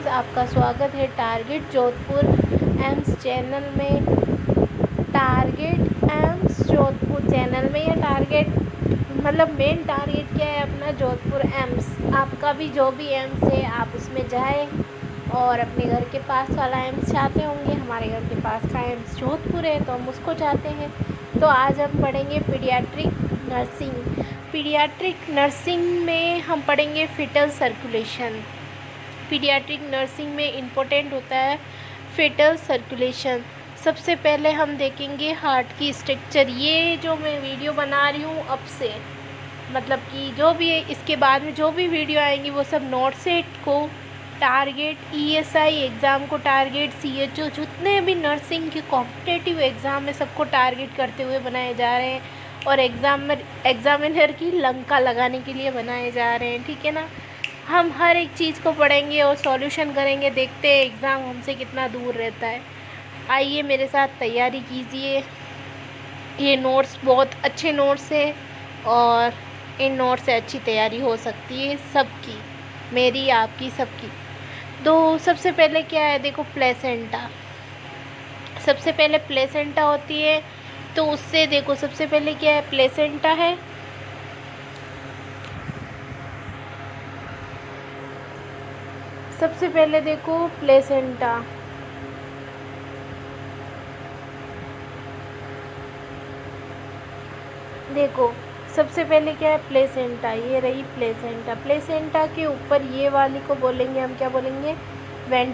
Friends, आपका स्वागत है टारगेट जोधपुर एम्स चैनल में। टारगेट एम्स जोधपुर चैनल में ये टारगेट मतलब मेन टारगेट क्या है अपना जोधपुर एम्स। आपका भी जो भी एम्स है आप उसमें जाए और अपने घर के पास वाला एम्स चाहते होंगे। हमारे घर के पास का एम्स जोधपुर है तो हम उसको चाहते हैं। तो आज हम पढ़ेंगे पीडियाट्रिक नर्सिंग। पीडियाट्रिक नर्सिंग में हम पढ़ेंगे फीटल सर्कुलेशन। पीडियाट्रिक नर्सिंग में इम्पोर्टेंट होता है फीटल सर्कुलेशन। सबसे पहले हम देखेंगे हार्ट की स्ट्रक्चर। ये जो मैं वीडियो बना रही हूँ अब से, मतलब कि जो भी इसके बाद में जो भी वीडियो आएंगी वो सब नोट सेट को टारगेट ईएसआई एग्ज़ाम को टारगेट सीएचओ जितने भी नर्सिंग के कॉम्पिटिटिव एग्ज़ाम है सबको टारगेट करते हुए बनाए जा रहे हैं और एग्ज़ामिनर की लंका लगाने के लिए बनाए जा रहे हैं। ठीक है ना। हम हर एक चीज़ को पढ़ेंगे और सॉल्यूशन करेंगे। देखते हैं एग्ज़ाम हमसे कितना दूर रहता है। आइए मेरे साथ तैयारी कीजिए। ये नोट्स बहुत अच्छे नोट्स है और इन नोट्स से अच्छी तैयारी हो सकती है सबकी, मेरी आपकी सबकी। तो सबसे पहले क्या है, देखो प्लेसेंटा। सबसे पहले प्लेसेंटा होती है तो उससे देखो सबसे पहले क्या है, प्लेसेंटा है। सबसे पहले देखो प्लेसेंटा, देखो सबसे पहले क्या है, प्लेसेंटा। ये रही प्लेसेंटा। प्लेसेंटा के ऊपर ये वाली को बोलेंगे हम, क्या बोलेंगे, वेन,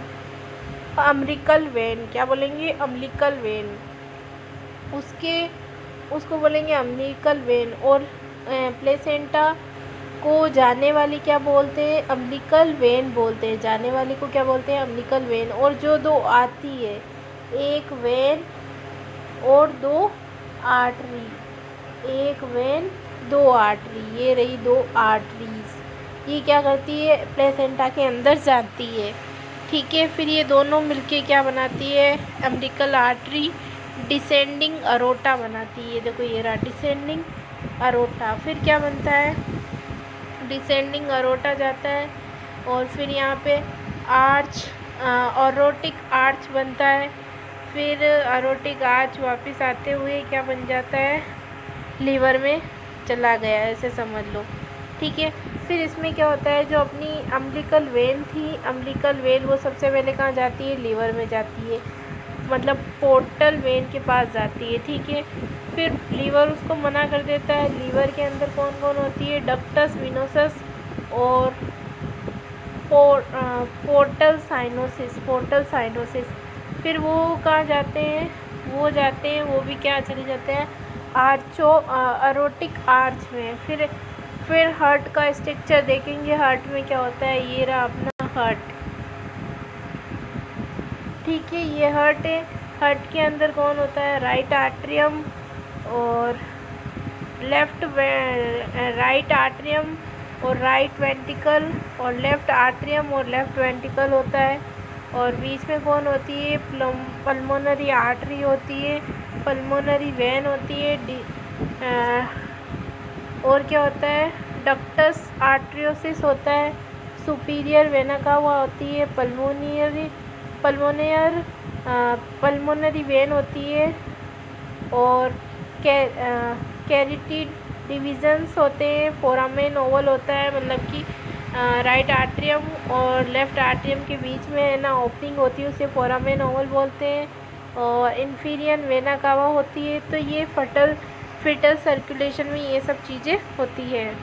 अम्बिलिकल वेन। क्या बोलेंगे, अम्बिलिकल वेन। उसको बोलेंगे अम्बिलिकल वेन। और प्लेसेंटा को जाने वाली क्या बोलते हैं, अम्बिलिकल वेन बोलते हैं। जाने वाली को क्या बोलते हैं, अम्बिलिकल वेन। और जो दो आती है, एक वेन और दो आर्टरी। एक वेन दो आर्टरी, ये रही दो आर्टरीज। ये क्या करती है, प्लेसेंटा के अंदर जाती है। ठीक है। फिर ये दोनों मिलके क्या बनाती है, अम्बिलिकल आर्टरी डिसेंडिंग अरोटा बनाती है। देखो ये रहा डिसेंडिंग अरोटा। फिर क्या बनता है, डिसेंडिंग अरोटा जाता है और फिर यहाँ पे आर्च, अरोटिक आर्च बनता है। फिर अरोटिक आर्च वापस आते हुए क्या बन जाता है, लीवर में चला गया, ऐसे समझ लो। ठीक है। फिर इसमें क्या होता है, जो अपनी अम्बिलिकल वेन थी, अम्बिलिकल वेन वो सबसे पहले कहाँ जाती है, लीवर में जाती है, मतलब पोर्टल वेन के पास जाती है। ठीक है। फिर लीवर उसको मना कर देता है। लीवर के अंदर कौन कौन होती है, डक्टस विनोसस और पोर्टल साइनोसिस, पोर्टल साइनोसिस। फिर वो कहाँ जाते हैं, वो भी क्या चले जाते हैं, अरोटिक आर्च में। फिर हार्ट का स्ट्रक्चर देखेंगे। हार्ट में क्या होता है, ये रहा अपना हार्ट। ठीक है, ये हार्ट है। हार्ट के अंदर कौन होता है, राइट आर्ट्रियम और राइट आर्ट्रियम और राइट वेंट्रिकल और लेफ़्ट आर्ट्रियम और लेफ़्ट वेंट्रिकल होता है। और बीच में कौन होती है, पल्मोनरी आर्टरी होती है, पल्मोनरी वेन होती है। और क्या होता है, डक्टस आर्ट्रियोसिस होता है। सुपीरियर वेना कावा होती है, पल्मोनरी वेन होती है। और कैरिटिड डिविजन्स होते हैं। फोरामेन ओवल होता है, मतलब कि राइट आर्ट्रियम और लेफ़्ट आर्ट्रियम के बीच में है ना ओपनिंग होती है, उसे फोरामेन ओवल बोलते हैं। और इन्फीरियर वेना कावा होती है। तो ये फीटल सर्कुलेशन में ये सब चीज़ें होती है।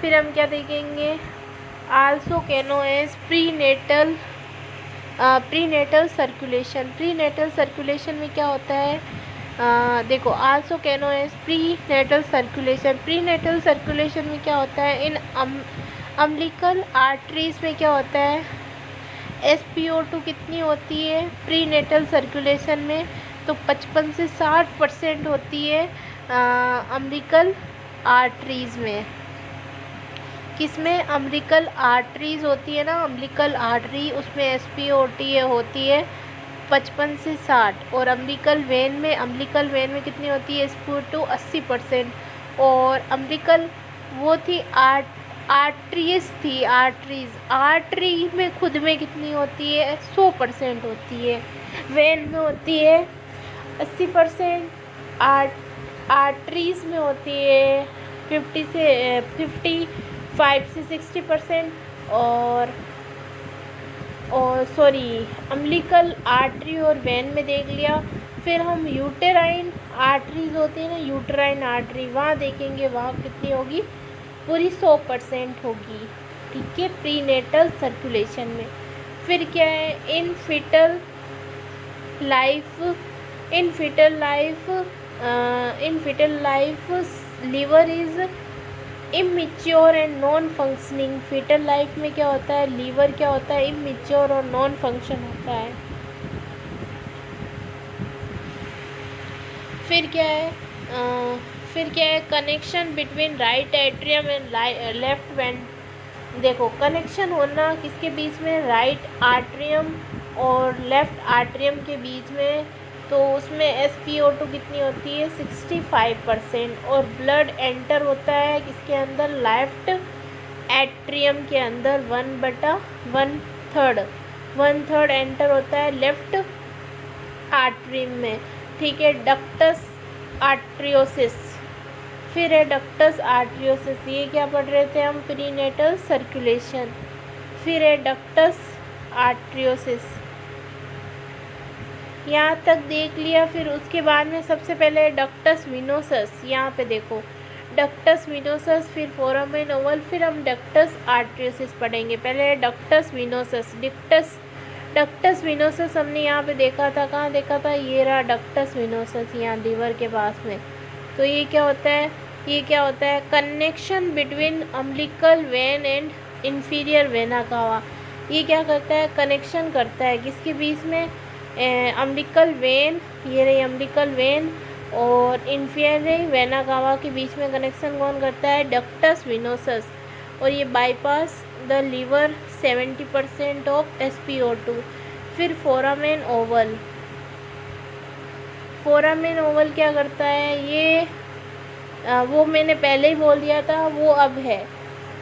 फिर हम क्या देखेंगे, also known as prenatal circulation. Prenatal circulation में क्या होता है, देखो also known as prenatal circulation. Prenatal circulation में क्या होता है, इन अम्बिलिकल आर्टरीज में क्या होता है, SpO2 कितनी होती है प्रीनेटल सर्कुलेशन में, तो 55 से 60% होती है अम्बिलिकल आर्टरीज में। किसमें, अम्बिलिकल आर्टरीज होती है ना, अम्बिलिकल आर्टरी, उसमें SpO2 होती है 55 से 60। और अम्बिलिकल वेन में कितनी होती है, SpO2 80%। और अम्बिलिकल वो थी आर्टरीज थी, आर्टरीज, आर्टरी में खुद में कितनी होती है? 100% होती है। वेन में होती है 80%, आर्टरीज में होती है 55 से 60%, और सॉरी, अम्बिलिकल आर्टरी और वेन में देख लिया। फिर हम यूटेराइन आर्टरीज होती है ना, यूटेराइन आर्टरी, वहाँ देखेंगे, वहाँ कितनी होगी? पूरी 100% होगी। ठीक है, प्रीनेटल सर्कुलेशन में। फिर क्या है? In foetal life liver is immature and non functioning. Foetal life में क्या होता है? लीवर क्या होता है? इमेच्योर और नॉन फंक्शन होता है। फिर क्या है? Connection between right atrium and left went. देखो, कनेक्शन होना किसके बीच में? राइट आर्ट्रियम और लेफ्ट आर्ट्रियम के बीच में। तो उसमें SpO2 कितनी होती है? 65%। और ब्लड एंटर होता है किसके अंदर? लेफ्ट एट्रियम के अंदर 1/3 एंटर होता है लेफ्ट आर्ट्रियम में। ठीक है, डक्टस आर्ट्रियोसिस। फिर है डक्टस आर्ट्रियोसिस, ये क्या पढ़ रहे थे हम? Prenatal circulation. फिर है डक्टस आर्ट्रियोसिस, यहाँ तक देख लिया। फिर उसके बाद में सबसे पहले डक्टस विनोसस, यहाँ पे देखो डक्टस विनोसस, फिर फोरामेन ओवल, फिर हम डक्टस आर्ट्रियोसिस पढ़ेंगे। पहले डक्टस विनोसस। डक्टस विनोसस हमने यहाँ पे देखा था, कहाँ देखा था? ये रहा डक्टस विनोसस, यहाँ लीवर के पास में। तो ये क्या होता है? Connection between umbilical when and inferior vena cava. ये क्या करता है? कनेक्शन करता है किसके बीच में? अम्बिलिकल वेन, ये रही अम्बिलिकल वेन, और इंफीरियर वेना कावा के बीच में कनेक्शन कौन करता है? Ductus venosus. और ये bypass the liver 70% of SpO2। फिर फोरामेन ओवल क्या करता है? ये वो मैंने पहले ही बोल दिया था, वो अब है।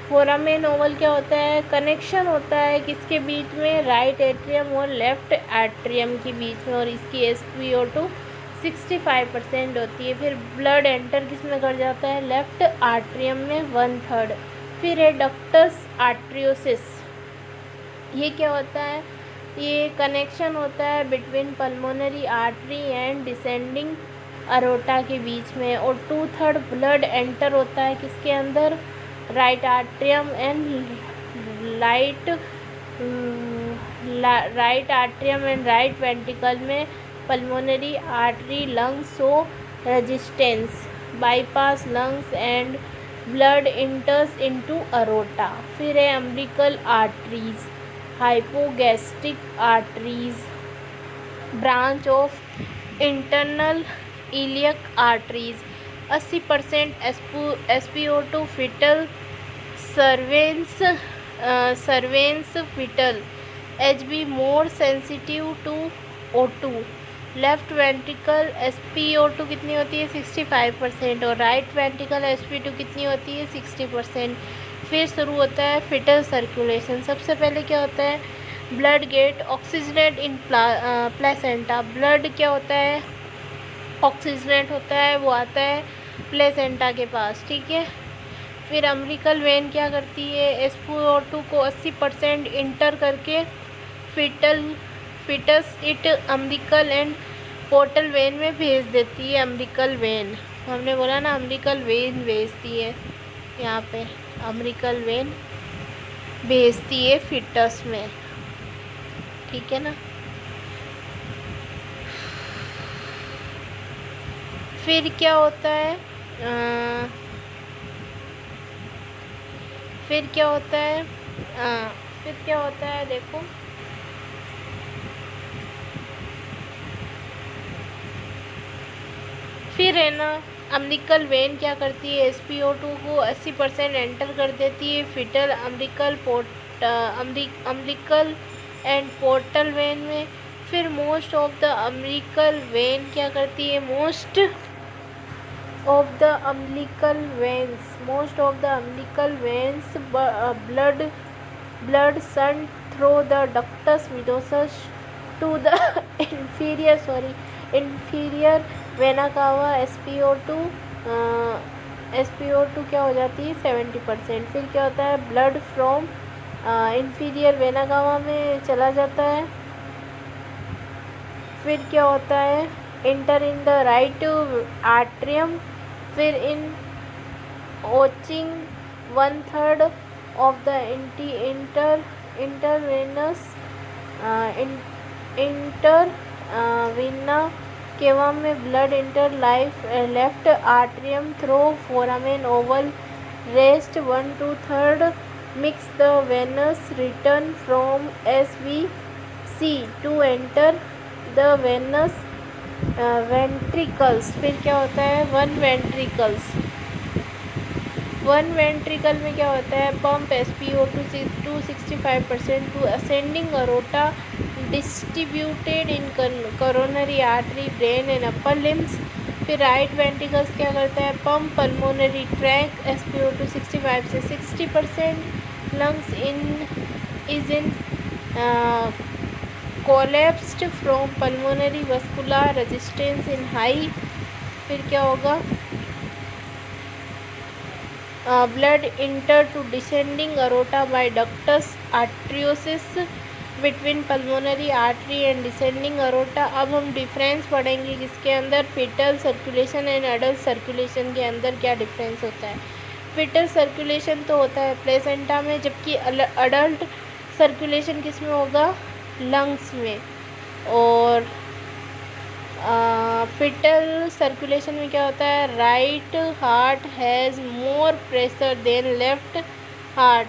फोरामेन ओवल क्या होता है? कनेक्शन होता है किसके बीच में? राइट एट्रियम और लेफ्ट एट्रियम के बीच में, और इसकी SpO2 65% होती है। फिर ब्लड एंटर किस में कर जाता है? लेफ्ट आर्ट्रियम में 1/3। फिर है डक्टस आर्ट्रियोसिस, ये क्या होता है? ये कनेक्शन होता है between pulmonary artery and descending aorta के बीच में, और 2/3 ब्लड एंटर होता है किसके अंदर? Right atrium and right ventricle में। Pulmonary artery lungs so resistance, bypass lungs and blood enters into aorta. फिर है umbilical arteries, hypogastric arteries, branch of internal iliac arteries. 80% SpO2 foetal सर्वेंस foetal HB more sensitive to O2। Left ventricle SpO2 कितनी होती है? 65%, और right ventricle SpO2 कितनी होती है? 60%। फिर शुरू होता है फीटल सर्कुलेशन। सबसे पहले क्या होता है? ब्लड गेट ऑक्सीजनेट इन प्लेसेंटा। ब्लड क्या होता है? ऑक्सीजनेट होता है, वो आता है प्लेसेंटा के पास। ठीक है, फिर अम्बिलिकल वेन क्या करती है? SpO2 को 80% इंटर करके fetus it umbilical and portal vein में भेज देती है। अम्बिलिकल वेन, हमने बोला ना अम्बिलिकल वेन भेजती है, यहाँ पे अम्बिलिकल वेन भेजती है फीटस में। ठीक है ना। फिर क्या होता है? फिर क्या होता है देखो, फिर है ना अम्बिलिकल वेन क्या करती है? SpO2 को 80% एंटर कर देती है fetal umbilical and portal vein में। फिर most of the umbilical vein क्या करती है? of the umbilical veins. Most of the umbilical veins blood sent through the ductus venosus to the inferior vena cava. SpO2 क्या हो जाती है 70%। फिर क्या होता है blood from inferior vena cava में चला जाता है। फिर क्या होता है enter in the right atrium. फिर इन ओचिंग 1/3 ऑफ द इंटरवेना केवा में blood enter left atrium through foramen ovale rest 1/2 mix the venous return from SVC to enter the venous ventricles. फिर क्या होता है वन वेंट्रिकल में क्या होता है pump SpO2 265% to ascending aorta distributed in coronary artery brain and upper limbs. फिर right ventricles क्या करता है पंप पल्मोनरी ट्रैक SpO2 65 से 60%। Lungs is in collapsed from pulmonary vascular resistance in high. फिर क्या होगा blood enter to descending aorta by ductus arteriosus between pulmonary artery and descending aorta। अब हम डिफरेंस पढ़ेंगे किसके अंदर fetal circulation and adult circulation के अंदर क्या डिफरेंस होता है। फीटल सर्कुलेशन तो होता है प्लेसेंटा में, जबकि अडल्ट सर्कुलेशन किस में होगा लंग्स में। और फीटल सर्कुलेशन में क्या होता है right heart has more pressure than left heart.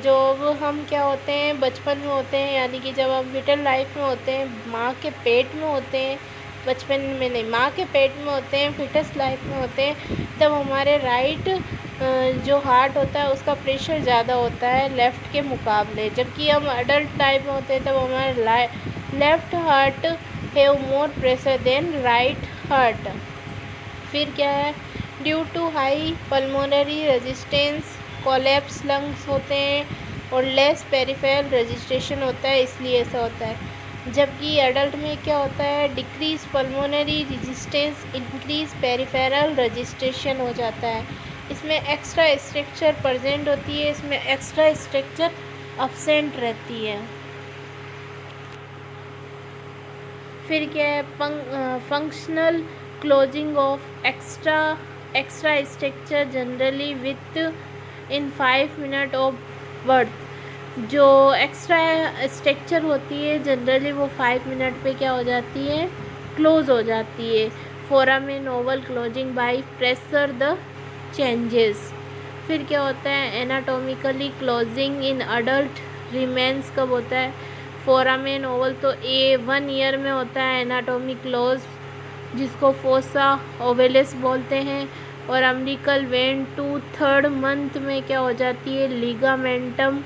जो हम क्या होते हैं बचपन में होते हैं, यानी कि जब हम फीटल लाइफ में होते हैं माँ के पेट में होते हैं, बचपन में नहीं माँ के पेट में होते हैं, फीटस लाइफ में होते हैं, तब हमारे राइट जो हार्ट होता है उसका प्रेशर ज़्यादा होता है लेफ़्ट के मुकाबले। जबकि हम अडल्ट टाइप में होते हैं तब हमारे left heart have more pressure than right heart. फिर क्या है due to high pulmonary resistance collapse lungs होते हैं और लेस पेरिफेरल रजिस्ट्रेशन होता है, इसलिए ऐसा होता है। जबकि एडल्ट में क्या होता है decrease pulmonary resistance increase peripheral registration हो जाता है। इसमें एक्स्ट्रा स्ट्रक्चर प्रेजेंट होती है, इसमें एक्स्ट्रा स्ट्रक्चर अब्सेंट रहती है। फिर क्या है functional closing of extra structure generally with in 5 minute of birth. जो एक्स्ट्रा स्ट्रक्चर होती है जनरली वो 5 मिनट पे क्या हो जाती है क्लोज हो जाती है। Foramen Oval closing by pressure the changes. फिर क्या होता है anatomically closing in adult remains कब होता है फोरामेन ओवल तो 1 ईयर में होता है एनाटोमी क्लोज, जिसको फोसा ओवेलिस बोलते हैं। और अम्बिलिकल वेन 2/3 मंथ में क्या हो जाती है लिगामेंटम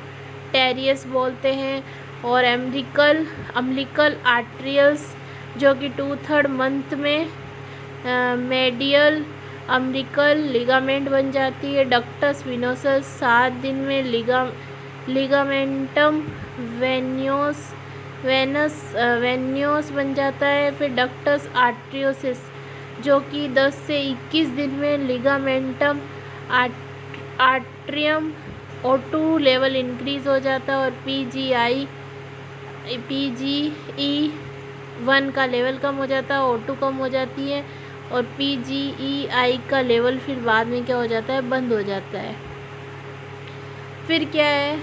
टेरियस बोलते हैं। और अम्बिलिकल आर्टरियल्स जो कि 2/3 मंथ में मेडियल अम्बिलिकल लिगामेंट बन जाती है। डक्टस विनोसस 7 दिन में लिगामेंटम वेन्योस बन जाता है। फिर डक्टस आर्टरियोसिस जो कि 10 से 21 दिन में ligamentum atrium O2 level increase हो जाता है। और PGE1 का लेवल कम हो जाता है, O2 कम हो जाती है और PGEI का लेवल फिर बाद में क्या हो जाता है बंद हो जाता है। फिर क्या है